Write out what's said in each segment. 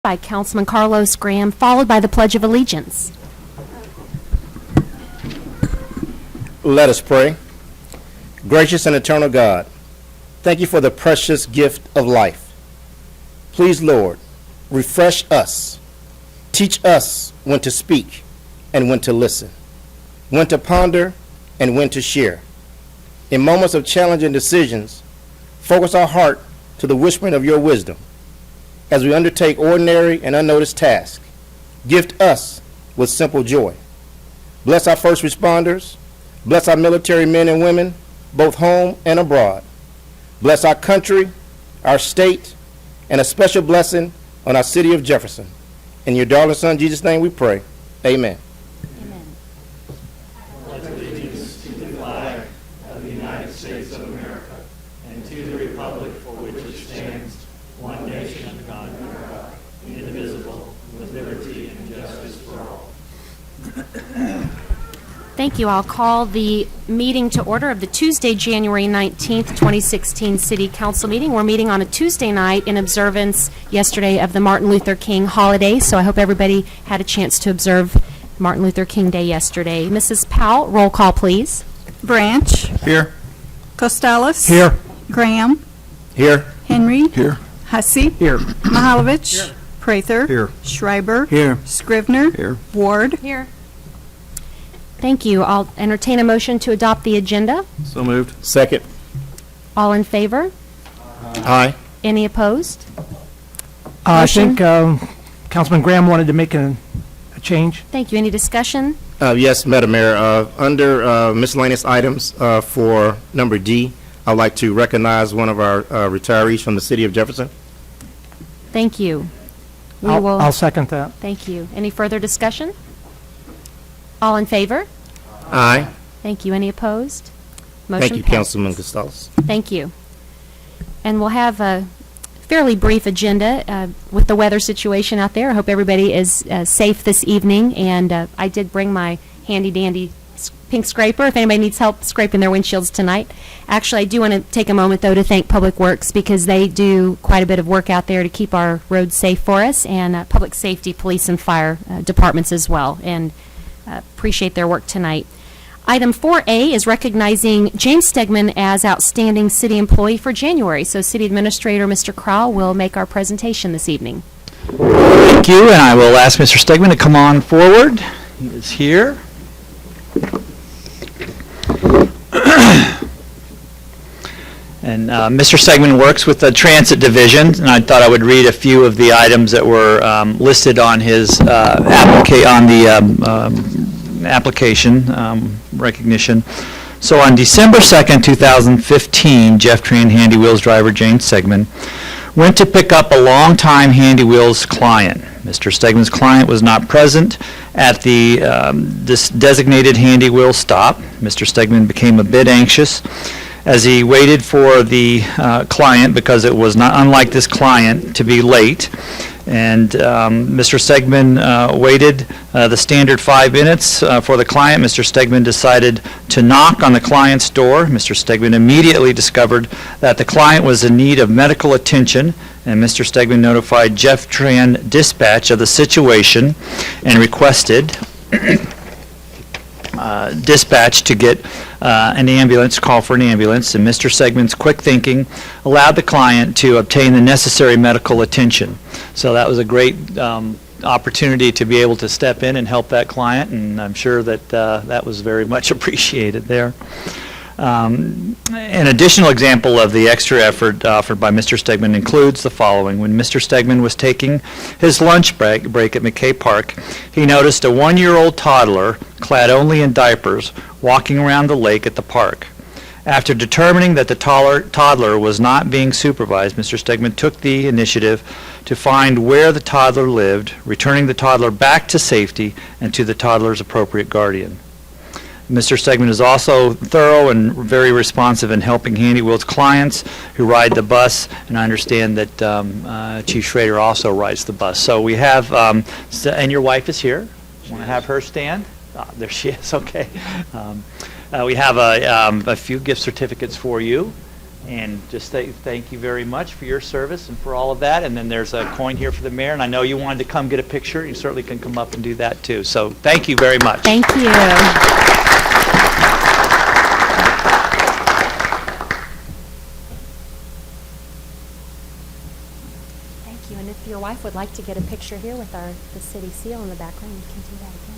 by Councilman Carlos Graham, followed by the Pledge of Allegiance. Let us pray. Gracious and eternal God, thank you for the precious gift of life. Please, Lord, refresh us. Teach us when to speak and when to listen, when to ponder and when to share. In moments of challenging decisions, focus our heart to the whispering of your wisdom. As we undertake ordinary and unnoticed tasks, gift us with simple joy. Bless our first responders. Bless our military men and women, both home and abroad. Bless our country, our state, and a special blessing on our city of Jefferson. In your darling son, Jesus' name we pray. Amen. Amen. Pledge allegiance to the flag of the United States of America and to the republic for which it stands, one nation under God, indivisible, with liberty and justice for all. Thank you. I'll call the meeting to order of the Tuesday, January 19th, 2016 City Council meeting. We're meeting on a Tuesday night in observance yesterday of the Martin Luther King holiday, so I hope everybody had a chance to observe Martin Luther King Day yesterday. Mrs. Powell, roll call, please. Branch. Here. Costello. Here. Graham. Here. Henry. Here. Hussey. Here. Mahalovich. Prather. Here. Schreiber. Here. Scrivener. Here. Ward. Here. Thank you. I'll entertain a motion to adopt the agenda. So moved. Second. All in favor? Aye. Any opposed? I Motion? think Councilman Graham wanted to make a change. Thank you. Any discussion? Yes, Madam Mayor. Under miscellaneous items for number D, I'd like to recognize one of our retirees from the city of Jefferson. Thank you. We I'll will. second that. Thank you. Any further discussion? All in favor? Aye. Thank you. Any opposed? Motion Thank you, passes. Councilman Costello. Thank you. And we'll have a fairly brief agenda with the weather situation out there. I hope everybody is safe this evening. And I did bring my handy-dandy pink scraper if anybody needs help scraping their windshields tonight. Actually, I do want to take a moment, though, to thank Public Works because they do quite a bit of work out there to keep our roads safe for us, and public safety, police, and fire departments as well. And appreciate their work tonight. Item 4A is recognizing James Stegman as Outstanding City Employee for January. So City Administrator Mr. Crowell will make our presentation this evening. Thank you, and I will ask Mr. Stegman to come on forward. He is here. And Mr. Stegman works with the Transit Division, and I thought I would read a few of the items that were listed on his application recognition. So on December 2nd, 2015, Jeff Tran Handy Wheels driver James Stegman went to pick up a longtime Handy Wheels client. Mr. Stegman's client was not present at the this designated Handy Wheels stop. Mr. Stegman became a bit anxious as he waited for the client, because it was not unlike this client to be late. And Mr. Stegman waited the standard 5 minutes for the client. Mr. Stegman decided to knock on the client's door. Mr. Stegman immediately discovered that the client was in need of medical attention, and Mr. Stegman notified Jeff Tran Dispatch of the situation and requested dispatch to get an ambulance, call for an ambulance, and Mr. Stegman's quick thinking allowed the client to obtain the necessary medical attention. So that was a great opportunity to be able to step in and help that client, and I'm sure that that was very much appreciated there. An additional example of the extra effort offered by Mr. Stegman includes the following. When Mr. Stegman was taking his lunch break at McKay Park, he noticed a 1-year-old toddler, clad only in diapers, walking around the lake at the park. After determining that the toddler was not being supervised, Mr. Stegman took the initiative to find where the toddler lived, returning the toddler back to safety and to the toddler's appropriate guardian. Mr. Stegman is also thorough and very responsive in helping Handy Wheels clients who ride the bus, and I understand that Chief Schrader also rides the bus. So we have, and your wife is here. Want to have her stand? There she is, okay. We have a few gift certificates for you. And just say thank you very much for your service and for all of that. And then there's a coin here for the mayor. And I know you wanted to come get a picture. You certainly can come up and do that too. So thank you very much. Thank you. Thank you. And if your wife would like to get a picture here with the city seal in the background, you can do that again.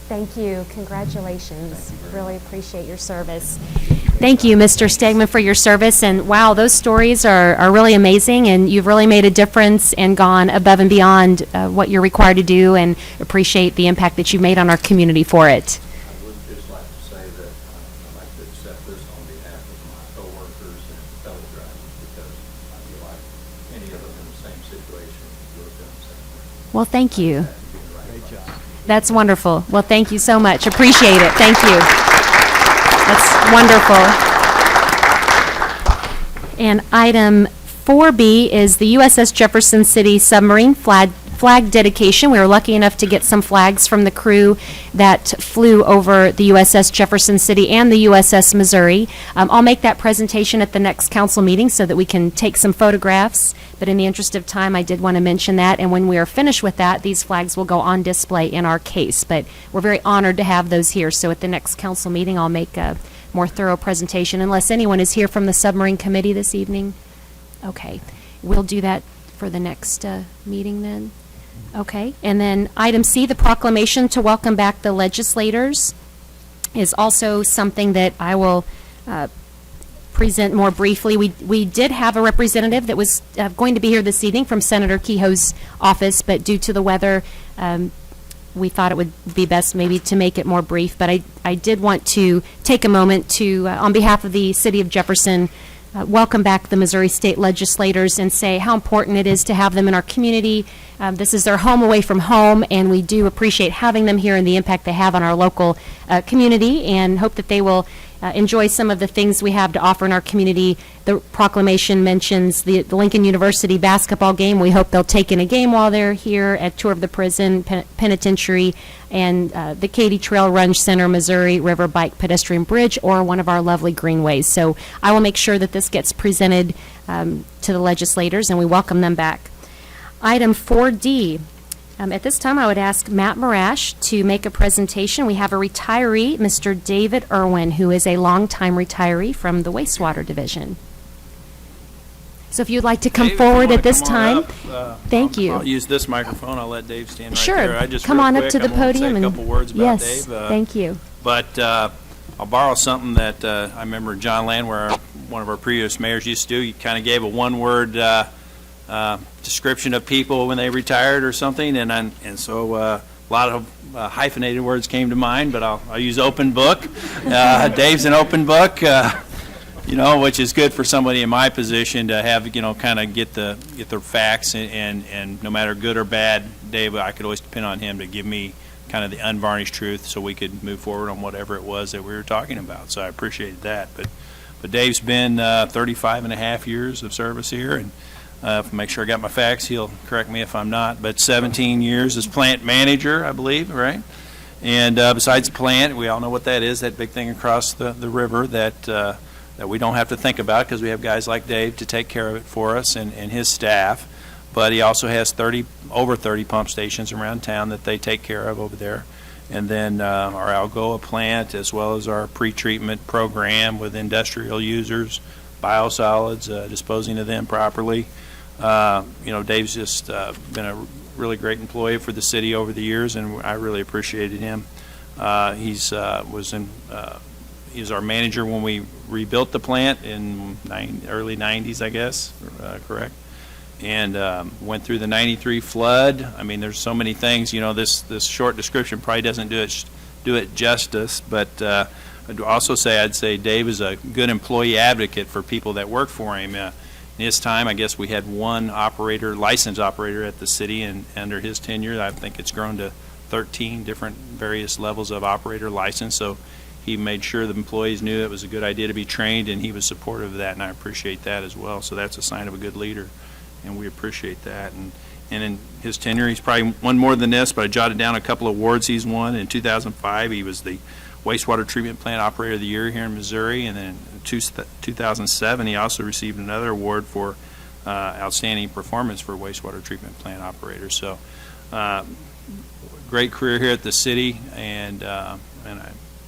Thank you. Congratulations. Really appreciate your service. Thank you, Mr. Stegman, for your service. And wow, those stories are really amazing, and you've really made a difference and gone above and beyond what you're required to do, and appreciate the impact that you've made on our community for it. I would just like to say that I'd like to accept this on behalf of my coworkers and fellow drivers, because I feel like any of them in the same situation would have done the same thing. Well, thank you. Great job. That's wonderful. Well, thank you so much. Appreciate it. Thank you. That's wonderful. And item 4B is the USS Jefferson City submarine flag dedication. We were lucky enough to get some flags from the crew that flew over the USS Jefferson City and the USS Missouri. I'll make that presentation at the next council meeting so that we can take some photographs, but in the interest of time, I did want to mention that, and when we are finished with that, these flags will go on display in our case, but we're very honored to have those here, so at the next council meeting, I'll make a more thorough presentation, unless anyone is here from the submarine committee this evening. Okay, we'll do that for the next meeting then. Okay, and then item C, the proclamation to welcome back the legislators, is also something that I will present more briefly. We did have a representative that was going to be here this evening from Senator Kehoe's office, but due to the weather, we thought it would be best maybe to make it more brief. But I did want to take a moment to, on behalf of the City of Jefferson, welcome back the Missouri State legislators and say how important it is to have them in our community. This is their home away from home, and we do appreciate having them here and the impact they have on our local community, and hope that they will enjoy some of the things we have to offer in our community. The proclamation mentions the Lincoln University basketball game. We hope they'll take in a game while they're here, a tour of the prison, penitentiary, and the Katy Trail Run Center, Missouri River Bike Pedestrian Bridge, or one of our lovely greenways. So I will make sure that this gets presented to the legislators, and we welcome them back. Item 4D. At this time, I would ask Matt Marash to make a presentation. We have a retiree, Mr. David Irwin, who is a longtime retiree from the wastewater division. So if you'd like to come Dave, if you forward wanna at this come on time. up, Thank you. I'll use this microphone. I'll let Dave stand right Sure. there. I just Come real on quick, up to the I wanna podium. say a couple words about yes, Dave. Thank you. But I'll borrow something that I remember John Landwehr, one of our previous mayors, used to do. He kind of gave a one-word description of people when they retired or something, and so a lot of hyphenated words came to mind, but I'll use open book. Dave's an open book, which is good for somebody in my position to have, kind of get the facts, and no matter good or bad, Dave, I could always depend on him to give me kind of the unvarnished truth so we could move forward on whatever it was that we were talking about. So I appreciated that. But Dave's been 35 and a half years of service here, and make sure I got my facts. He'll correct me if I'm not. But 17 years as plant manager, I believe, right? And besides the plant, we all know what that is, that big thing across the river that we don't have to think about because we have guys like Dave to take care of it for us and his staff. But he also has over 30 pump stations around town that they take care of over there. And then our Algoa plant, as well as our pre-treatment program with industrial users, biosolids, disposing of them properly. Dave's just been a really great employee for the city over the years, and I really appreciated him. He was our manager when we rebuilt the plant in early 90s, I guess, correct? And went through the 93 flood. I mean, there's so many things. This short description probably doesn't do it justice, but I'd also I'd say Dave is a good employee advocate for people that work for him. In his time, I guess we had one licensed operator at the city, and under his tenure, I think it's grown to 13 different various levels of operator license. So he made sure the employees knew it was a good idea to be trained, and he was supportive of that, and I appreciate that as well. So that's a sign of a good leader, and we appreciate that. And And in his tenure, he's probably won more than this, but I jotted down a couple of awards he's won. In 2005, he was the wastewater treatment plant operator of the year here in Missouri, and then in 2007, he also received another award for outstanding performance for wastewater treatment plant operator. So, great career here at the city, and I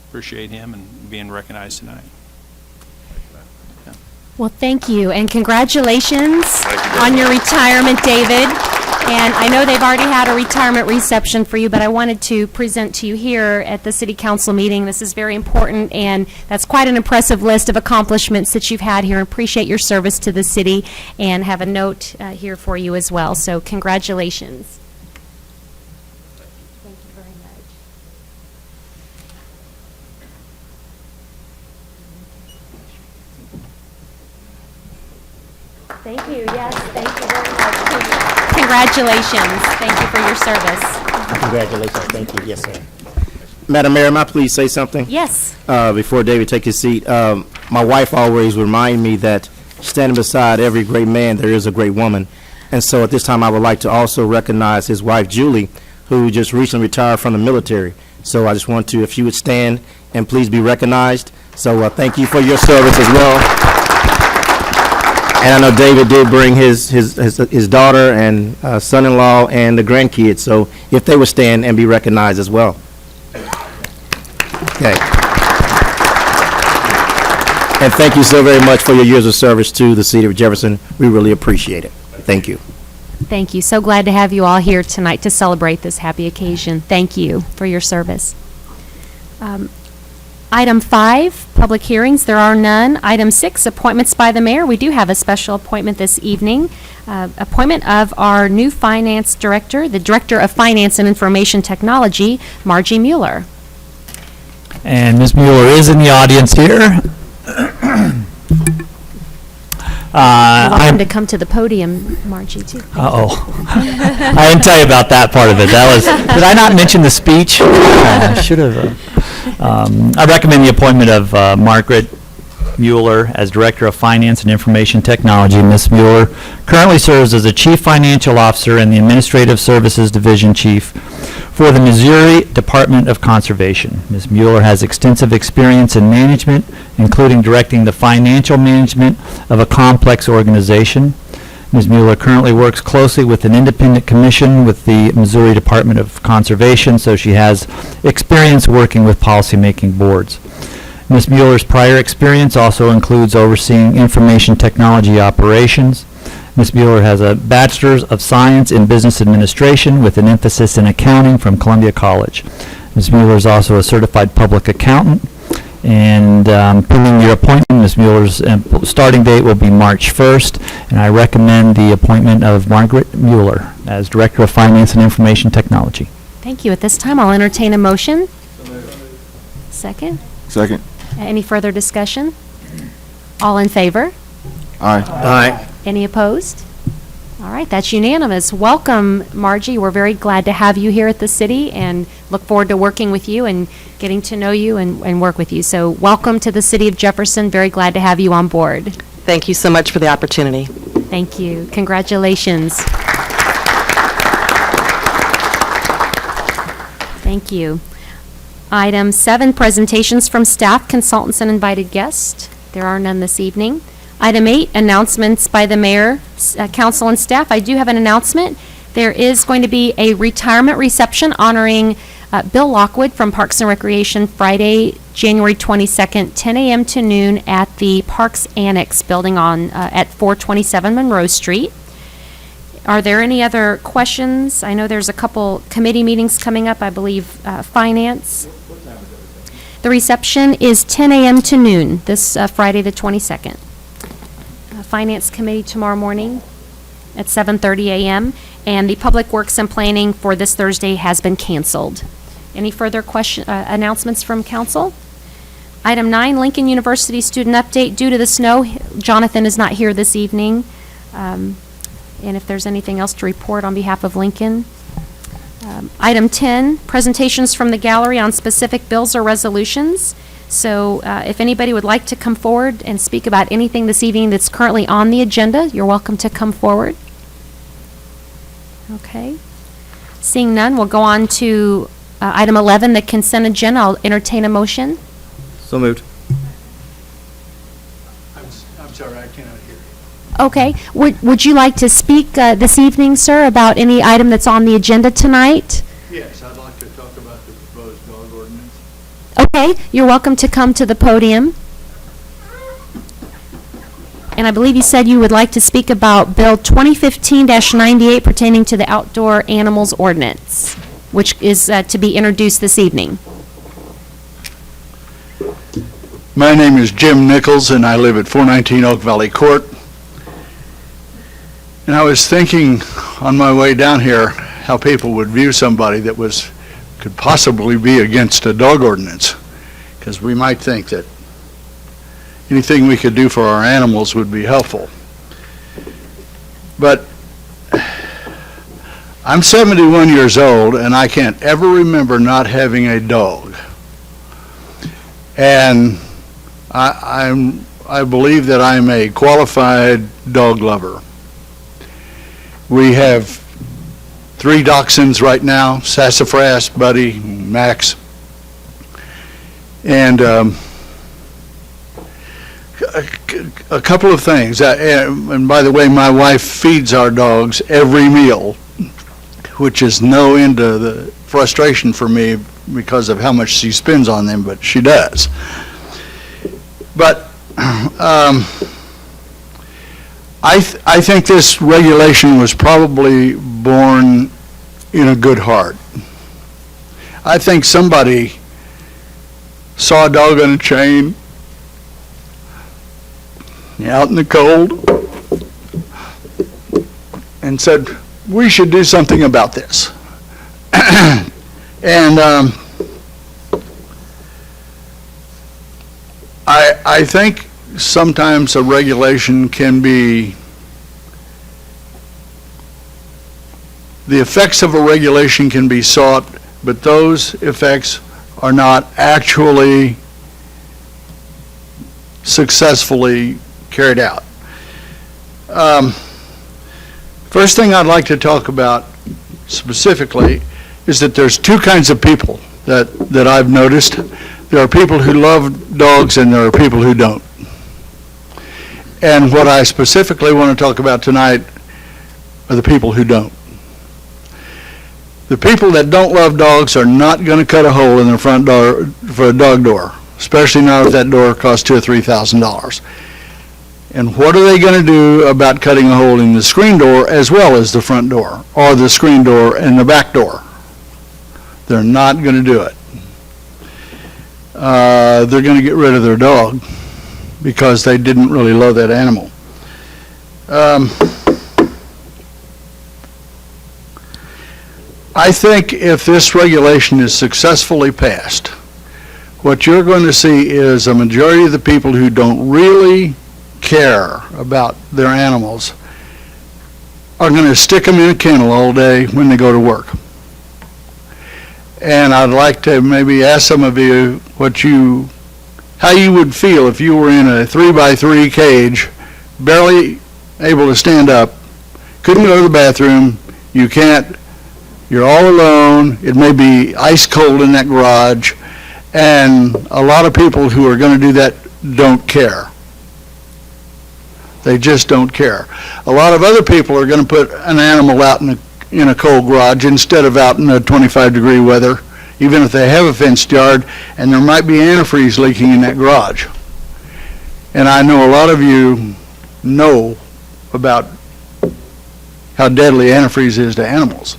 appreciate him and being recognized tonight. Well, thank you, and congratulations on your retirement, David. And I know they've already had a retirement reception for you, but I wanted to present to you here at the City Council meeting. This is very important, and that's quite an impressive list of accomplishments that you've had here. Appreciate your service to the city, and have a note here for you as well. So congratulations. Thank you very much. Thank you, yes, thank you very much. Congratulations. Thank you for your service. Congratulations. Thank you. Yes, sir. Madam Mayor, may I please say something? Yes. Before David takes his seat? My wife always reminds me that standing beside every great man, there is a great woman. And so at this time, I would like to also recognize his wife, Julie, who just recently retired from the military. So I just want to, if you would stand and please be recognized. So thank you for your service as well. And I know David did bring his daughter and son-in-law and the grandkids, so if they would stand and be recognized as well. Okay. And thank you so very much for your years of service to the city of Jefferson. We really appreciate it. Thank you. Thank you. So glad to have you all here tonight to celebrate this happy occasion. Thank you for your service. Item 5, public hearings. There are none. Item 6, appointments by the mayor. We do have a special appointment this evening. Appointment of our new finance director, the Director of Finance and Information Technology, Margie Mueller. And Ms. Mueller is in the audience here. Welcome to come to the podium, Margie, too. I didn't tell you about that part of it. Did I not mention the speech? I should have. I recommend the appointment of Margaret Mueller as Director of Finance and Information Technology. Ms. Mueller currently serves as the Chief Financial Officer and the Administrative Services Division Chief for the Missouri Department of Conservation. Ms. Mueller has extensive experience in management, including directing the financial management of a complex organization. Ms. Mueller currently works closely with an independent commission with the Missouri Department of Conservation, so she has experience working with policymaking boards. Ms. Mueller's prior experience also includes overseeing information technology operations. Ms. Mueller has a Bachelor's of Science in Business Administration with an emphasis in accounting from Columbia College. Ms. Mueller is also a certified public accountant. And pending your appointment, Ms. Mueller's starting date will be March 1st, and I recommend the appointment of Margaret Mueller as Director of Finance and Information Technology. Thank you. At this time, I'll entertain a motion. Second. Second. Any further discussion? All in favor? Aye. Aye. Any opposed? All right, that's unanimous. Welcome, Margie. We're very glad to have you here at the city and look forward to working with you and getting to know you and work with you. So welcome to the city of Jefferson. Very glad to have you on board. Thank you so much for the opportunity. Thank you. Congratulations. Thank you. Item 7, presentations from staff, consultants, and invited guests. There are none this evening. Item 8, announcements by the mayor, council, and staff. I do have an announcement. There is going to be a retirement reception honoring Bill Lockwood from Parks and Recreation Friday, January 22nd, 10 a.m. to noon at the Parks Annex building on at 427 Monroe Street. Are there any other questions? I know there's a couple committee meetings coming up, I believe Finance. The reception is 10 a.m. to noon this Friday the 22nd. Finance Committee tomorrow morning at 7:30 a.m. and the Public Works and Planning for this Thursday has been canceled. Any further announcements from council? Item 9, Lincoln University student update. Due to the snow, Jonathan is not here this evening. And if there's anything else to report on behalf of Lincoln. Item 10, presentations from the gallery on specific bills or resolutions. So if anybody would like to come forward and speak about anything this evening that's currently on the agenda, you're welcome to come forward. Okay. Seeing none, we'll go on to item 11, the consent agenda. I'll entertain a motion. So moved. I'm sorry, I cannot hear you. Okay. Would you like to speak this evening, sir, about any item that's on the agenda tonight? Yes, I'd like to talk about the proposed dog ordinance. Okay, you're welcome to come to the podium. And I believe you said you would like to speak about Bill 2015-98 pertaining to the outdoor animals ordinance, which is to be introduced this evening. My name is Jim Nichols, and I live at 419 Oak Valley Court. And I was thinking on my way down here how people would view somebody that could possibly be against a dog ordinance, because we might think that anything we could do for our animals would be helpful. But I'm 71 years old, and I can't ever remember not having a dog. And I believe that I'm a qualified dog lover. We have 3 dachshunds right now, Sassafras, Buddy, Max. And a couple of things. And by the way, my wife feeds our dogs every meal, which is no end to the frustration for me because of how much she spends on them, but she does. But I think this regulation was probably born in a good heart. I think somebody saw a dog on a chain out in the cold and said, we should do something about this. And I think sometimes a regulation can be, the effects of a regulation can be sought, but those effects are not actually successfully carried out. First thing I'd like to talk about specifically is that there's 2 kinds of people that I've noticed. There are people who love dogs and there are people who don't. And what I specifically want to talk about tonight are the people who don't. The people that don't love dogs are not going to cut a hole in their front door for a dog door, especially not if that door costs $2,000 or $3,000. And what are they going to do about cutting a hole in the screen door as well as the front door, or the screen door and the back door? They're not going to do it. They're going to get rid of their dog because they didn't really love that animal. I think if this regulation is successfully passed, what you're going to see is a majority of the people who don't really care about their animals are going to stick them in a kennel all day when they go to work. And I'd like to maybe ask some of you how you would feel if you were in a 3x3 cage, barely able to stand up, couldn't go to the bathroom, you're all alone, it may be ice cold in that garage, and a lot of people who are going to do that don't care. They just don't care. A lot of other people are going to put an animal out in a cold garage instead of out in the 25-degree weather, even if they have a fenced yard, and there might be antifreeze leaking in that garage. And I know a lot of you know about how deadly antifreeze is to animals.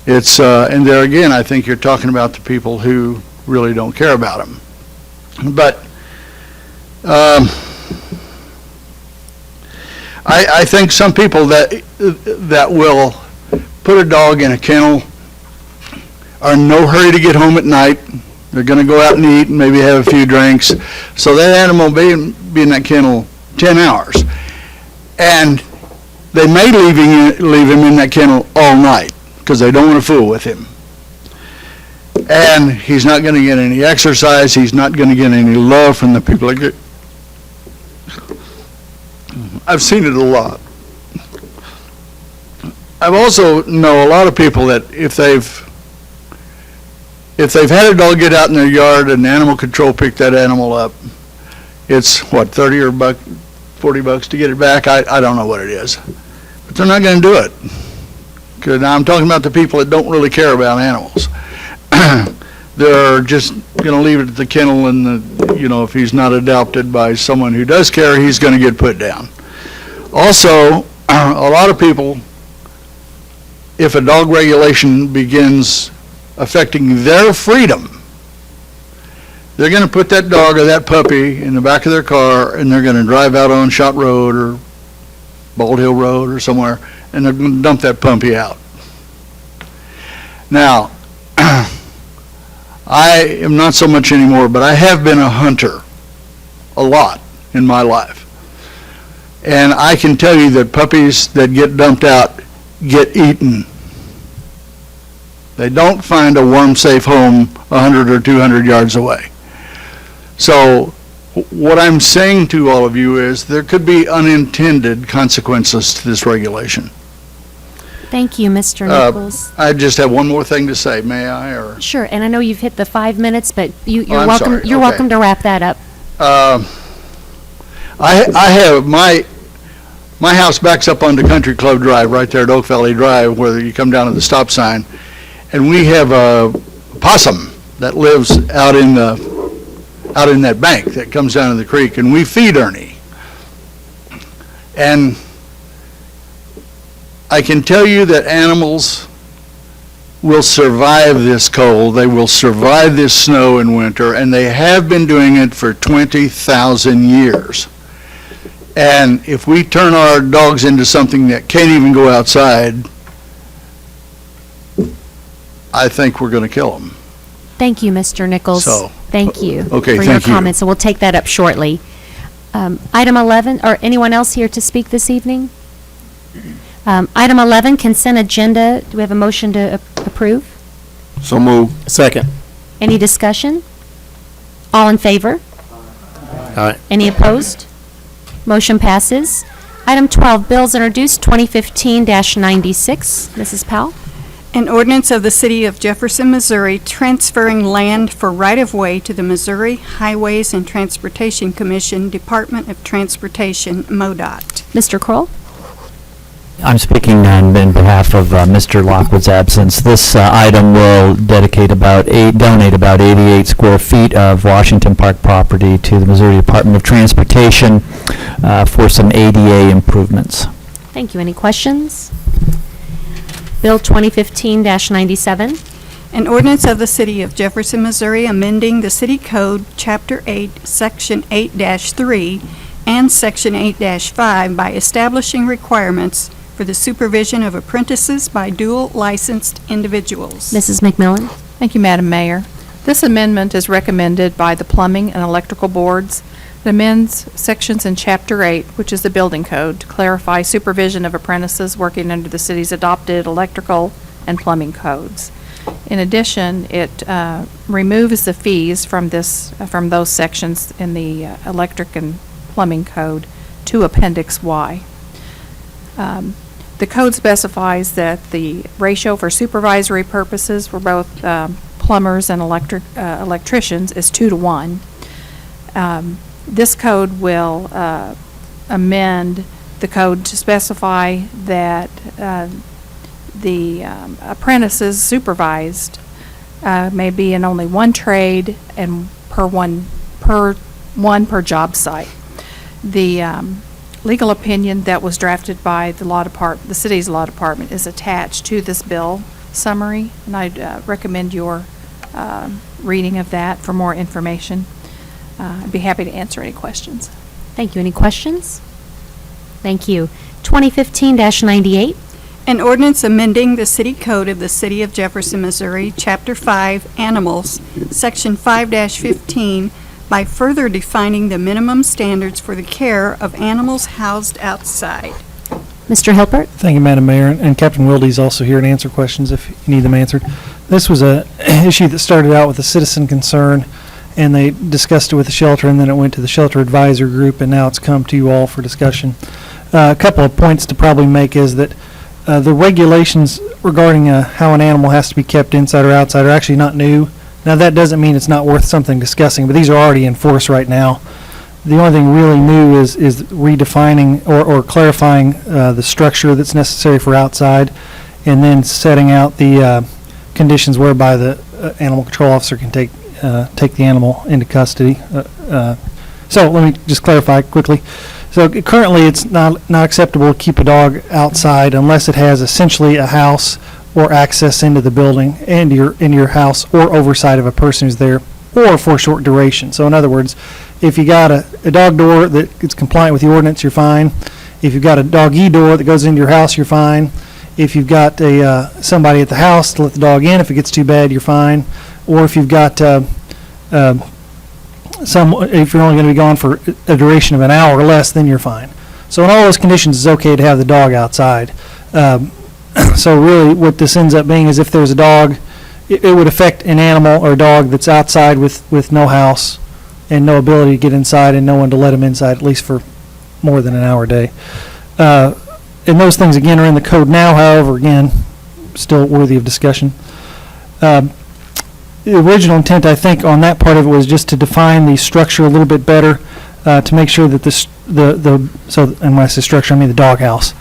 It's and there again, I think you're talking about the people who really don't care about them. But I think some people that will put a dog in a kennel are in no hurry to get home at night. They're going to go out and eat and maybe have a few drinks. So that animal will be in that kennel 10 hours. And they may leave him in that kennel all night because they don't want to fool with him. And he's not going to get any exercise. He's not going to get any love from the people. I've seen it a lot. I've also know a lot of people that if they've had a dog get out in their yard and animal control picked that animal up, it's what, 30 or $40 to get it back? I don't know what it is. But they're not going to do it. 'Cause now I'm talking about the people that don't really care about animals. They're just going to leave it at the kennel, and if he's not adopted by someone who does care, he's going to get put down. Also, a lot of people, if a dog regulation begins affecting their freedom, they're going to put that dog or that puppy in the back of their car, and they're going to drive out on Shot Road or Bald Hill Road or somewhere, and they're going to dump that puppy out. Now, I am not so much anymore, but I have been a hunter a lot in my life. And I can tell you that puppies that get dumped out get eaten. They don't find a warm, safe home 100 or 200 yards away. So what I'm saying to all of you is there could be unintended consequences to this regulation. Thank you, Mr. Nichols. I just have one more thing to say. May I? Or Sure, and I know you've hit the 5 minutes, but you're I'm welcome. sorry. You're Okay. welcome to wrap that up. I have my house backs up onto Country Club Drive, right there at Oak Valley Drive, where you come down to the stop sign, and we have a possum that lives out in that bank that comes down to the creek, and we feed Ernie. And I can tell you that animals will survive this cold, they will survive this snow in winter, and they have been doing it for 20,000 years. And if we turn our dogs into something that can't even go outside, I think we're going to kill them. Thank you, Mr. Nichols. So, Thank you okay, for your thank you. comments, and we'll take that up shortly. Item 11, or anyone else here to speak this evening? Item 11, consent agenda. Do we have a motion to approve? So move. Second. Any discussion? All in favor? Aye. Any opposed? Motion passes. Item 12, bills introduced, 2015-96. Mrs. Powell? An ordinance of the City of Jefferson, Missouri, transferring land for right-of-way to the Missouri Highways and Transportation Commission, Department of Transportation, MoDOT. Mr. Kroll? I'm speaking on behalf of Mr. Lockwood's absence. This item will donate about 88 square feet of Washington Park property to the Missouri Department of Transportation for some ADA improvements. Thank you. Any questions? Bill 2015-97. An ordinance of the City of Jefferson, Missouri, amending the City Code, Chapter 8, Section 8-3, and Section 8-5 by establishing requirements for the supervision of apprentices by dual licensed individuals. Mrs. McMillan? Thank you, Madam Mayor. This amendment is recommended by the Plumbing and Electrical Boards. It amends sections in Chapter 8, which is the Building Code, to clarify supervision of apprentices working under the city's adopted electrical and plumbing codes. In addition, it removes the fees from those sections in the electric and plumbing code to Appendix Y. The code specifies that the ratio for supervisory purposes for both plumbers and electricians is 2 to 1. This code will amend the code to specify that the apprentices supervised may be in only one trade and per job site. The legal opinion that was drafted by the city's law department is attached to this bill summary, and I'd recommend your reading of that for more information. I'd be happy to answer any questions. Thank you. Any questions? Thank you. 2015-98. An ordinance amending the City Code of the City of Jefferson, Missouri, Chapter 5, Animals, Section 5-15, by further defining the minimum standards for the care of animals housed outside. Mr. Hilpert? Thank you, Madam Mayor, and Captain Wilde's also here to answer questions if you need them answered. This was a issue that started out with a citizen concern, and they discussed it with the shelter, and then it went to the shelter advisor group, and now it's come to you all for discussion. A couple of points to probably make is that The regulations regarding how an animal has to be kept inside or outside are actually not new. Now, that doesn't mean it's not worth something discussing, but these are already in force right now. The only thing really new is redefining or clarifying the structure that's necessary for outside, and then setting out the conditions whereby the animal control officer can take the animal into custody. So let me just clarify quickly. So currently, it's not acceptable to keep a dog outside unless it has essentially a house or access into the building, into your house, or oversight of a person who's there, or for a short duration. So in other words, if you got a dog door that is compliant with the ordinance, you're fine. If you've got a doggy door that goes into your house, you're fine. If you've got somebody at the house to let the dog in, if it gets too bad, you're fine. Or if you've got if you're only going to be gone for a duration of an hour or less, then you're fine. So in all those conditions, it's okay to have the dog outside. So really what this ends up being is if there's a dog, it would affect an animal or a dog that's outside with no house and no ability to get inside and no one to let him inside, at least for more than an hour a day. And those things, again, are in the code now, however, again, still worthy of discussion. The original intent, I think, on that part of it was just to define the structure a little bit better, to make sure that and when I say structure, I mean the doghouse,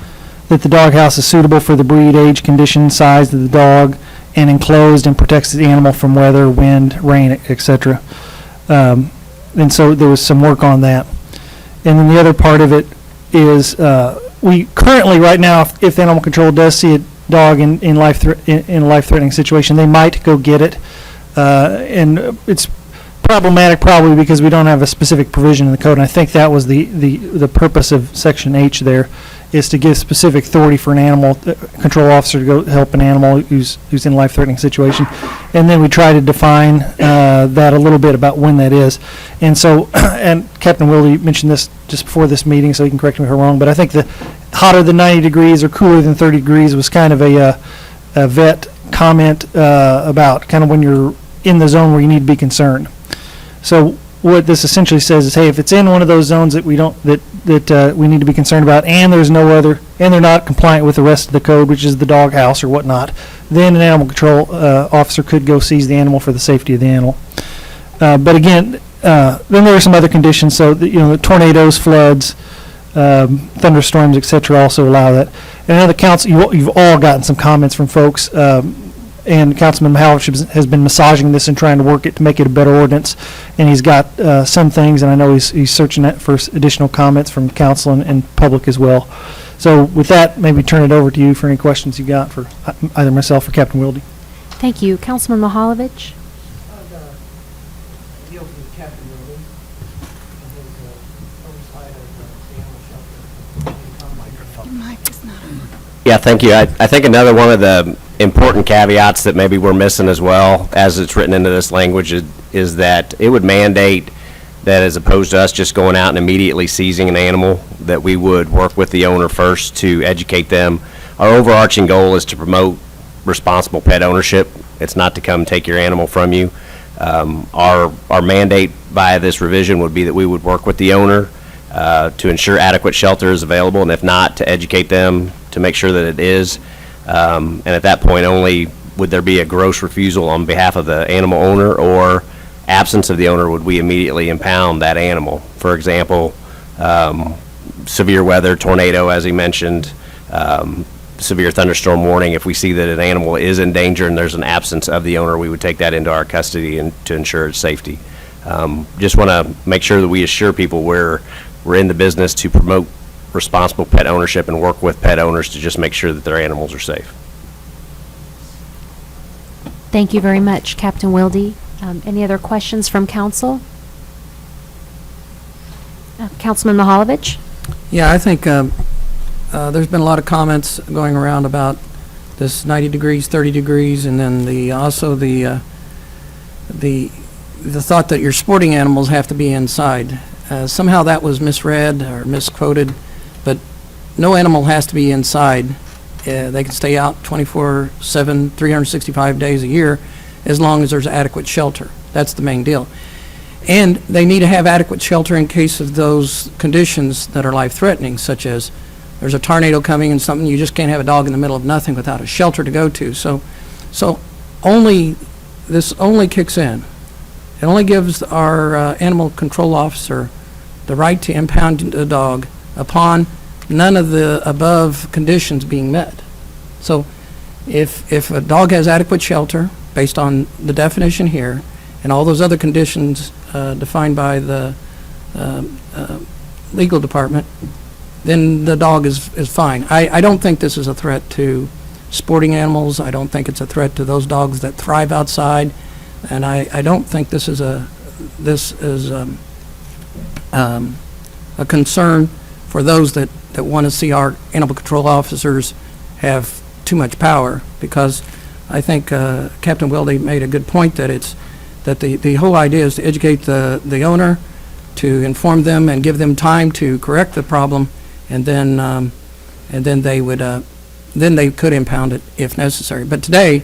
that the doghouse is suitable for the breed, age, condition, size of the dog, and enclosed and protects the animal from weather, wind, rain, etc. And so there was some work on that. And then the other part of it is we currently, right now, if animal control does see a dog in a life-threatening situation, they might go get it. And it's problematic probably because we don't have a specific provision in the code. And I think that was the purpose of Section H there, is to give specific authority for an animal control officer to go help an animal who's in a life-threatening situation. And then we try to define that a little bit about when that is. And so, and Captain Wilde mentioned this just before this meeting, so he can correct me if I'm wrong, but I think the hotter than 90 degrees or cooler than 30 degrees was kind of a vet comment about kind of when you're in the zone where you need to be concerned. So what this essentially says is, hey, if it's in one of those zones that we don't that we need to be concerned about, and there's no other, and they're not compliant with the rest of the code, which is the dog house or whatnot, then an animal control officer could go seize the animal for the safety of the animal. But again, then there are some other conditions. So the tornadoes, floods, thunderstorms, etc., also allow that. And now the council, you've all gotten some comments from folks. And Councilman Mahalich has been massaging this and trying to work it to make it a better ordinance. And he's got some things, and I know he's searching that for additional comments from council and public as well. So with that, maybe turn it over to you for any questions you've got for either myself or Captain Wilde. Thank you. Councilman Mahalovich? Yeah, thank you. I think another one of the important caveats that maybe we're missing as well, as it's written into this language, is that it would mandate that, as opposed to us just going out and immediately seizing an animal, that we would work with the owner first to educate them. Our overarching goal is to promote responsible pet ownership. It's not to come take your animal from you. Our mandate by this revision would be that we would work with the owner to ensure adequate shelter is available, and if not, to educate them to make sure that it is. And at that point, only would there be a gross refusal on behalf of the animal owner, or absence of the owner would we immediately impound that animal. For example, severe weather, tornado, as he mentioned, severe thunderstorm warning. If we see that an animal is in danger and there's an absence of the owner, we would take that into our custody and to ensure its safety. Just want to make sure that we assure people we're in the business to promote responsible pet ownership and work with pet owners to just make sure that their animals are safe. Thank you very much, Captain Wilde. Any other questions from council? Councilman Mahalovich? Yeah, I think there's been a lot of comments going around about this 90 degrees, 30 degrees, and then also the thought that your sporting animals have to be inside. Somehow that was misread or misquoted, but no animal has to be inside. They can stay out 24/7, 365 days a year, as long as there's adequate shelter. That's the main deal. And they need to have adequate shelter in case of those conditions that are life-threatening, such as there's a tornado coming and something, you just can't have a dog in the middle of nothing without a shelter to go to. So this only kicks in. It only gives our animal control officer the right to impound the dog upon none of the above conditions being met. So if a dog has adequate shelter, based on the definition here, and all those other conditions defined by the legal department, then the dog is fine. I don't think this is a threat to sporting animals. I don't think it's a threat to those dogs that thrive outside, and I don't think this is a concern for those that want to see our animal control officers have too much power, because I think Captain Wilde made a good point that the whole idea is to educate the owner, to inform them and give them time to correct the problem, and then they could impound it if necessary. But today,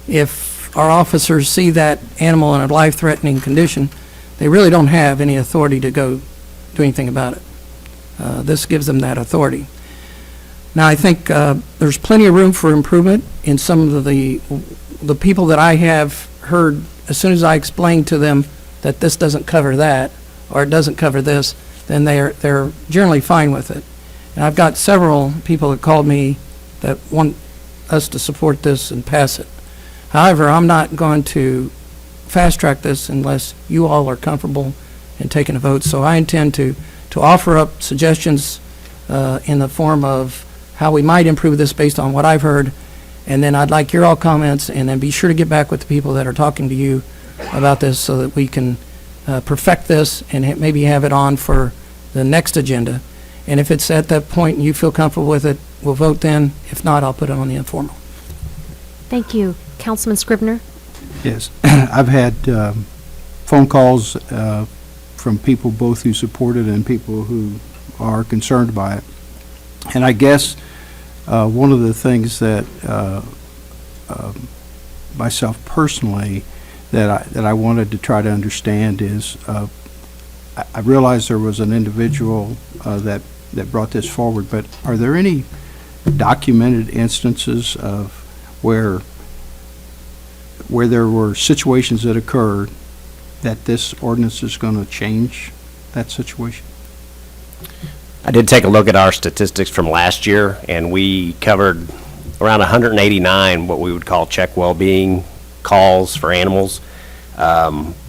if our officers see that animal in a life-threatening condition, they really don't have any authority to go do anything about it. This gives them that authority. Now, I think there's plenty of room for improvement in some of the people that I have heard. As soon as I explain to them that this doesn't cover that, or it doesn't cover this, then they're generally fine with it. And I've got several people that called me that want us to support this and pass it. However, I'm not going to fast-track this unless you all are comfortable in taking a vote. So I intend to offer up suggestions in the form of how we might improve this based on what I've heard, and then I'd like your all comments, and then be sure to get back with the people that are talking to you about this so that we can perfect this and maybe have it on for the next agenda. And if it's at that point and you feel comfortable with it, we'll vote then. If not, I'll put it on the informal. Thank you. Councilman Scrivener? Yes, I've had phone calls from people both who support it and people who are concerned by it. And I guess one of the things that myself personally that I wanted to try to understand is I realized there was an individual that brought this forward, but are there any documented instances of where there were situations that occurred that this ordinance is going to change that situation? I did take a look at our statistics from last year, and we covered around 189 what we would call check well-being calls for animals.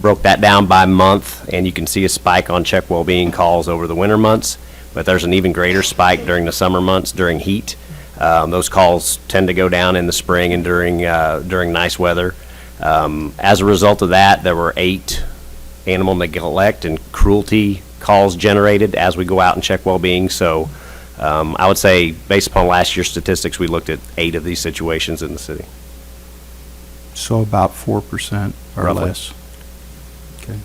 Broke that down by month, and you can see a spike on check well-being calls over the winter months, but there's an even greater spike during the summer months during heat. Those calls tend to go down in the spring and during nice weather. As a result of that, there were 8 animal neglect and cruelty calls generated as we go out and check well-being. So I would say, based upon last year's statistics, we looked at 8 of these situations in the city. So about 4% or Roughly. less. Okay.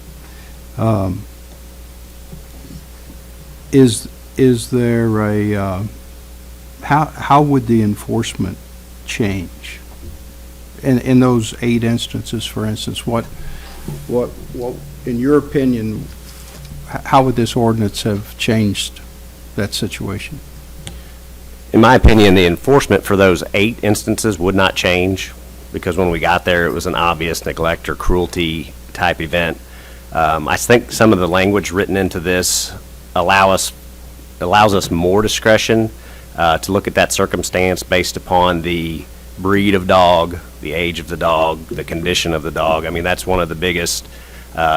Is there a how would the enforcement change in those 8 instances? For instance, what in your opinion, how would this ordinance have changed that situation? In my opinion, the enforcement for those 8 instances would not change, because when we got there, it was an obvious neglect or cruelty type event. I think some of the language written into this allows us more discretion to look at that circumstance based upon the breed of dog, the age of the dog, the condition of the dog. I mean, that's one of the biggest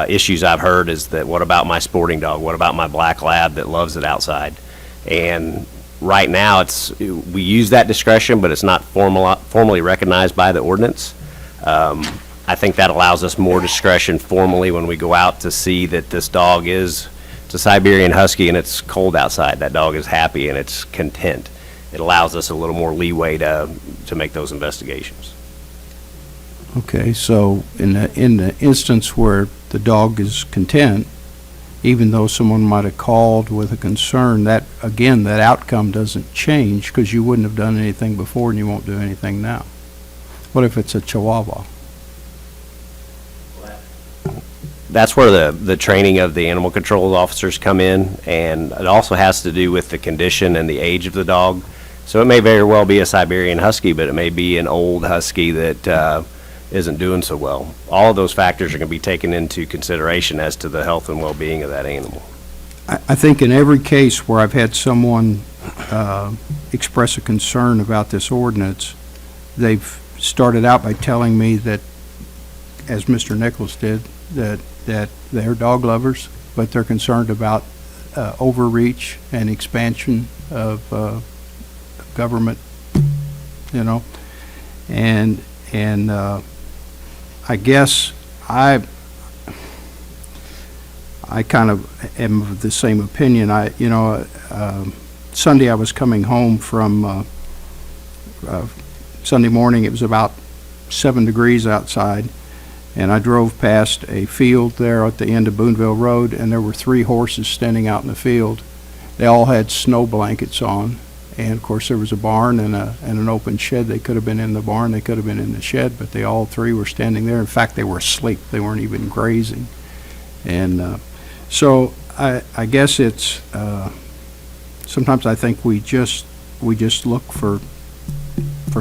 issues I've heard, is that what about my sporting dog? What about my black lab that loves it outside? And right now, we use that discretion, but it's not formally recognized by the ordinance. I think that allows us more discretion formally when we go out to see that this dog it's a Siberian Husky and it's cold outside. That dog is happy and it's content. It allows us a little more leeway to make those investigations. Okay, so in the instance where the dog is content, even though someone might have called with a concern, that again, that outcome doesn't change, because you wouldn't have done anything before and you won't do anything now. What if it's a Chihuahua? that's where the training of the animal control officers come in, and it also has to do with the condition and the age of the dog. So it may very well be a Siberian Husky, but it may be an old Husky that isn't doing so well. All of those factors are going to be taken into consideration as to the health and well-being of that animal. I think in every case where I've had someone express a concern about this ordinance, they've started out by telling me that, as Mr. Nichols did, that they're dog lovers, but they're concerned about overreach and expansion of government, you know, and I guess I kind of am of the same opinion. Sunday I was coming home from Sunday morning. It was about 7 degrees outside, and I drove past a field there at the end of Boonville Road, and there were 3 horses standing out in the field. They all had snow blankets on, and of course there was a barn and an open shed. They could have been in the barn, they could have been in the shed, but they all 3 were standing there. In fact, they were asleep. They weren't even grazing. And so I guess it's sometimes I think we just look for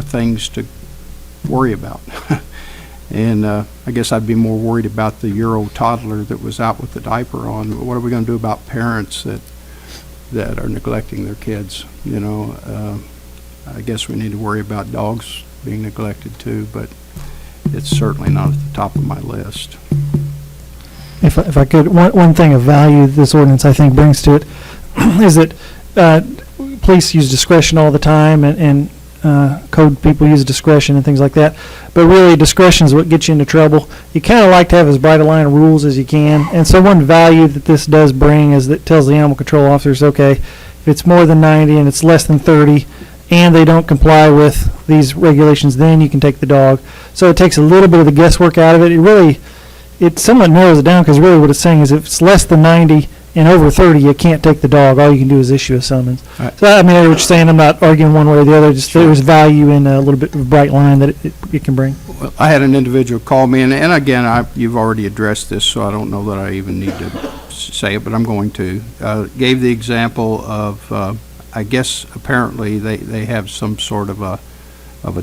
things to worry about. And I guess I'd be more worried about the Euro toddler that was out with the diaper on. What are we going to do about parents that are neglecting their kids? You know, I guess we need to worry about dogs being neglected too, but it's certainly not at the top of my list. If I could, one thing of value this ordinance I think brings to it is that police use discretion all the time, and code people use discretion and things like that. But really, discretion is what gets you into trouble. You kind of like to have as bright a line of rules as you can. And so one value that this does bring is that it tells the animal control officers, okay, if it's more than 90 and it's less than 30, and they don't comply with these regulations, then you can take the dog. So it takes a little bit of the guesswork out of it. It somewhat narrows it down, because really what it's saying is if it's less than 90 and over 30, you can't take the dog. All you can do is issue a summons. Right. So, I mean, I hear what you're saying. I'm not arguing one way or the other. Just there's value in a little bit of a bright line that it can bring. Well, I had an individual call me, and again, you've already addressed this, so I don't know that I even need to say it, but I'm going to. Gave the example of, I guess, apparently they have some sort of a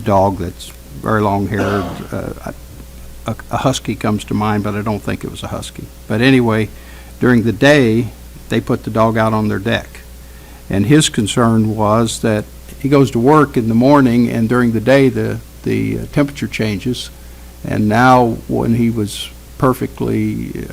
dog that's very long-haired. A husky comes to mind, but I don't think it was a husky. But anyway, during the day, they put the dog out on their deck. And his concern was that he goes to work in the morning, and during the day the temperature changes. And now when he was perfectly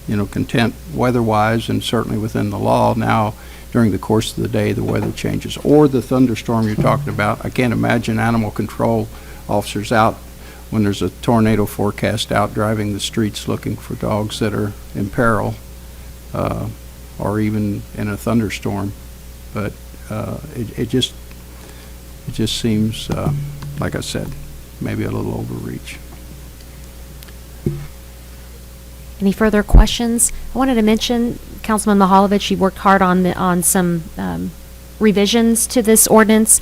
content weather-wise and certainly within the law, now during the course of the day the weather changes. Or the thunderstorm you're talking about. I can't imagine animal control officers out when there's a tornado forecast out driving the streets looking for dogs that are in peril, or even in a thunderstorm. But it just seems, like I said, maybe a little overreach. Any further questions? I wanted to mention Councilman Mahalovich. He worked hard on some revisions to this ordinance.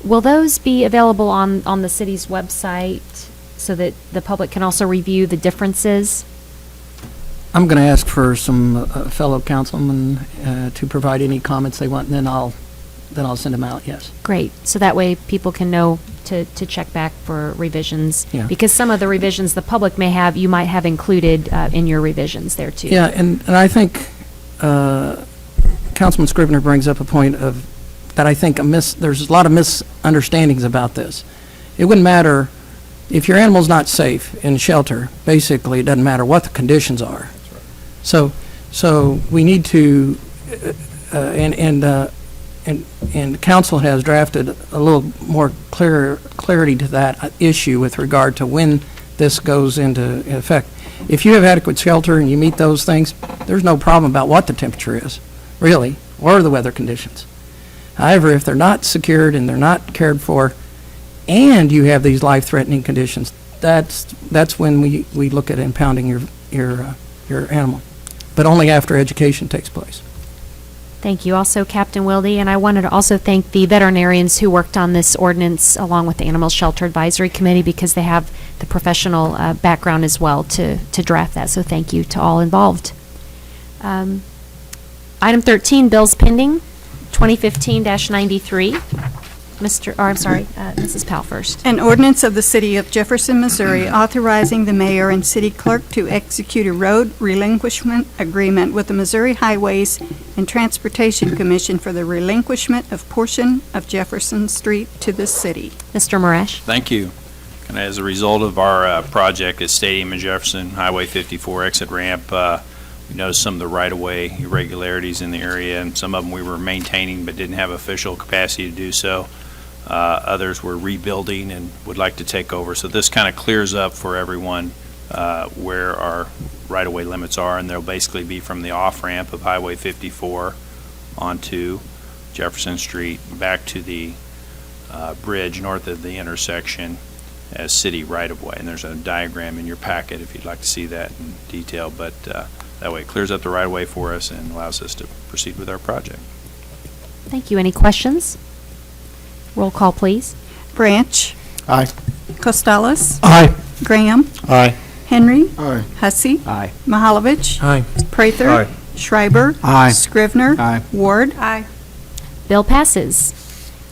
Will those be available on the city's website so that the public can also review the differences? I'm going to ask for some fellow councilmen to provide any comments they want, and then I'll send them out, yes. Great. So that way people can know to check back for revisions. Yeah. Because some of the revisions the public may have, you might have included in your revisions there too. Yeah, and I think Councilman Scrivener brings up a point of that I think there's a lot of misunderstandings about this. It wouldn't matter if your animal's not safe in shelter. Basically, it doesn't matter what the conditions are. So we need to, and council has drafted a little more clarity to that issue with regard to when this goes into effect. If you have adequate shelter and you meet those things, there's no problem about what the temperature is, really, or the weather conditions. However, if they're not secured and they're not cared for, and you have these life-threatening conditions, that's when we look at impounding your animal, but only after education takes place. Thank you. Also, Captain Wilde, and I wanted to also thank the veterinarians who worked on this ordinance along with the Animal Shelter Advisory Committee because they have the professional background as well to draft that. So thank you to all involved. Item 13, bills pending, 2015-93. Mrs. Powell first. An ordinance of the City of Jefferson, Missouri, authorizing the mayor and city clerk to execute a road relinquishment agreement with the Missouri Highways and Transportation Commission for the relinquishment of portion of Jefferson Street to the city. Mr. Marash. Thank you. And as a result of our project at Stadium in Jefferson, Highway 54 exit ramp, we noticed some of the right-of-way irregularities in the area, and some of them we were maintaining but didn't have official capacity to do so. Others were rebuilding and would like to take over. So this kind of clears up for everyone where our right-of-way limits are, and they'll basically be from the off-ramp of Highway 54 onto Jefferson Street, back to the bridge north of the intersection as city right-of-way. And there's a diagram in your packet if you'd like to see that in detail, but that way it clears up the right-of-way for us and allows us to proceed with our project. Thank you. Any questions? Roll call, please. Branch. Aye. Costales. Aye. Graham. Aye. Henry. Aye. Hussey. Aye. Mahalovich. Aye. Prather. Aye. Schreiber. Aye. Scrivener. Aye. Ward. Aye. Bill passes.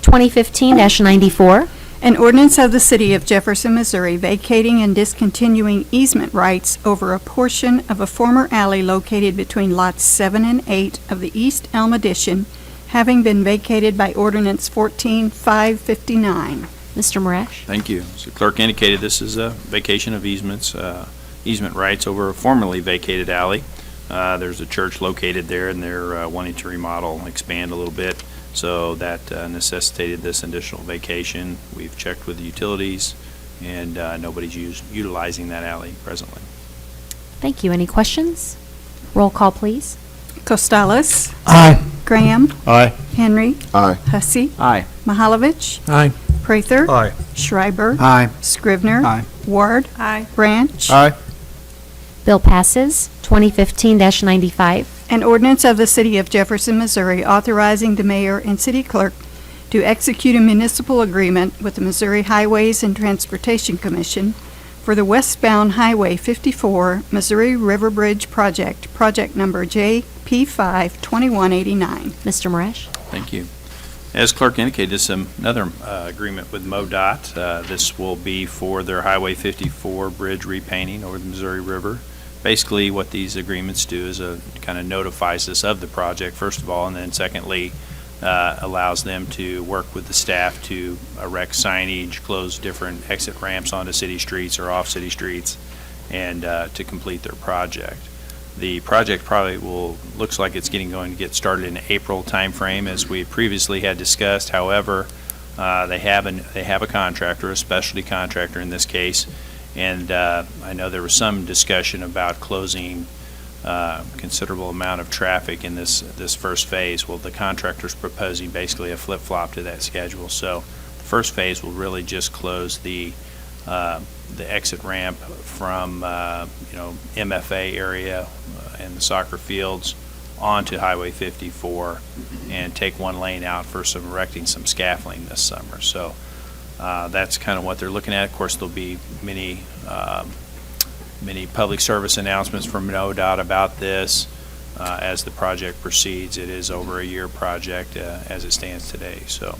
2015-94. An ordinance of the City of Jefferson, Missouri, vacating and discontinuing easement rights over a portion of a former alley located between lots 7 and 8 of the East Elm Addition, having been vacated by Ordinance 14-559. Mr. Marash. Thank you. So clerk indicated this is a vacation of easement rights over a formerly vacated alley. There's a church located there, and they're wanting to remodel and expand a little bit. So that necessitated this additional vacation. We've checked with the utilities, and nobody's utilizing that alley presently. Thank you. Any questions? Roll call, please. Costales. Aye. Graham. Aye. Henry. Aye. Hussey. Aye. Mahalovich. Aye. Prather. Aye. Schreiber. Aye. Scrivener. Aye. Ward. Aye. Branch. Aye. Bill passes. 2015-95. An ordinance of the City of Jefferson, Missouri, authorizing the mayor and city clerk to execute a municipal agreement with the Missouri Highways and Transportation Commission for the westbound Highway 54 Missouri River Bridge Project, project number JP5 2189. Mr. Marash. Thank you. As clerk indicated, this is another agreement with MoDOT. This will be for their Highway 54 bridge repainting over the Missouri River. Basically, what these agreements do is kind of notifies us of the project, first of all, and then secondly, allows them to work with the staff to erect signage, close different exit ramps onto city streets or off city streets, and to complete their project. The project probably looks like it's going to get started in April timeframe, as we previously had discussed. However, they have a contractor, a specialty contractor in this case, and I know there was some discussion about closing considerable amount of traffic in this first phase. Well, the contractor's proposing basically a flip-flop to that schedule. So the first phase will really just close the exit ramp from MFA area and the soccer fields onto Highway 54 and take one lane out for erecting some scaffolding this summer. So that's kind of what they're looking at. Of course, there'll be many public service announcements from MoDOT about this as the project proceeds. It is over a year project as it stands today. So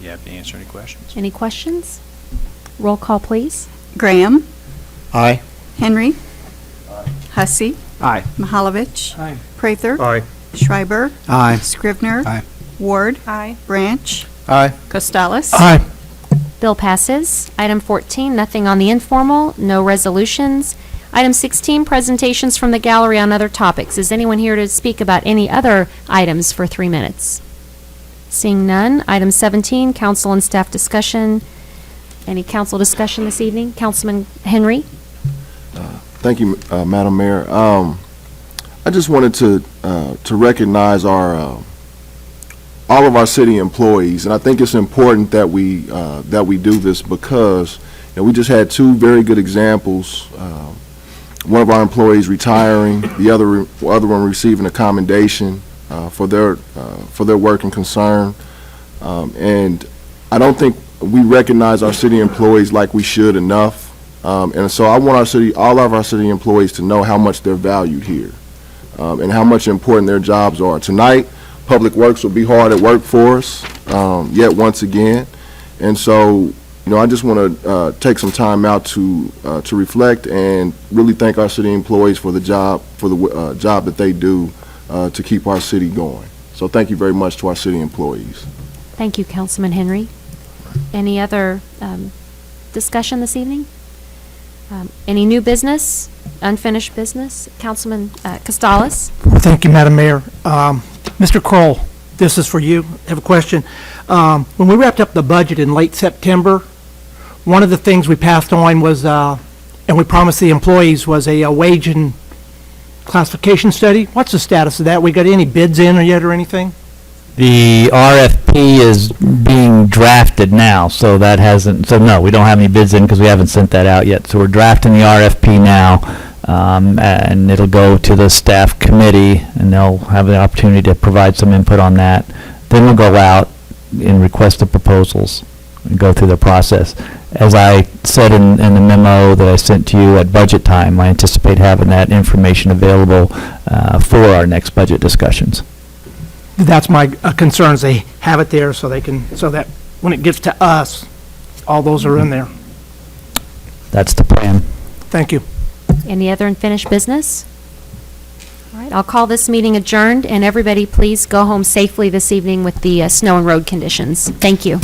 you have to answer any questions. Any questions? Roll call, please. Graham. Aye. Henry. Hussey. Aye. Mahalovich. Aye. Prather. Aye. Schreiber. Aye. Scrivener. Aye. Ward. Aye. Branch. Aye. Costales. Aye. Bill passes. Item 14, nothing on the informal, no resolutions. Item 16, presentations from the gallery on other topics. Is anyone here to speak about any other items for 3 minutes? Seeing none. Item 17, council and staff discussion. Any council discussion this evening? Councilman Henry? Thank you, Madam Mayor. I just wanted to recognize our all of our city employees, and I think it's important that we do this because we just had two very good examples. One of our employees retiring, the other one receiving a commendation for their work and concern. And I don't think we recognize our city employees like we should enough. And so I want all of our city employees to know how much they're valued here, and how much important their jobs are. Tonight, Public Works will be hard at work for us, yet once again. And so, I just want to take some time out to reflect and really thank our city employees for the job that they do to keep our city going. So thank you very much to our city employees. Thank you, Councilman Henry. Any other discussion this evening? Any new business, unfinished business? Councilman Costales? Thank you, Madam Mayor. Mr. Kroll, this is for you. I have a question. When we wrapped up the budget in late September, one of the things we passed on was, and we promised the employees, was a wage and classification study. What's the status of that? We got any bids in yet or anything? The RFP is being drafted now, so that hasn't, so no, we don't have any bids in because we haven't sent that out yet. So we're drafting the RFP now, and it'll go to the staff committee, and they'll have the opportunity to provide some input on that. Then we'll go out and request the proposals and go through the process. As I said in the memo that I sent to you at budget time, I anticipate having that information available for our next budget discussions. That's my concerns. They have it there so they can, so that when it gets to us, all those are in there. That's the plan. Thank you. Any other unfinished business? All right, I'll call this meeting adjourned, and everybody please go home safely this evening with the snow and road conditions. Thank you.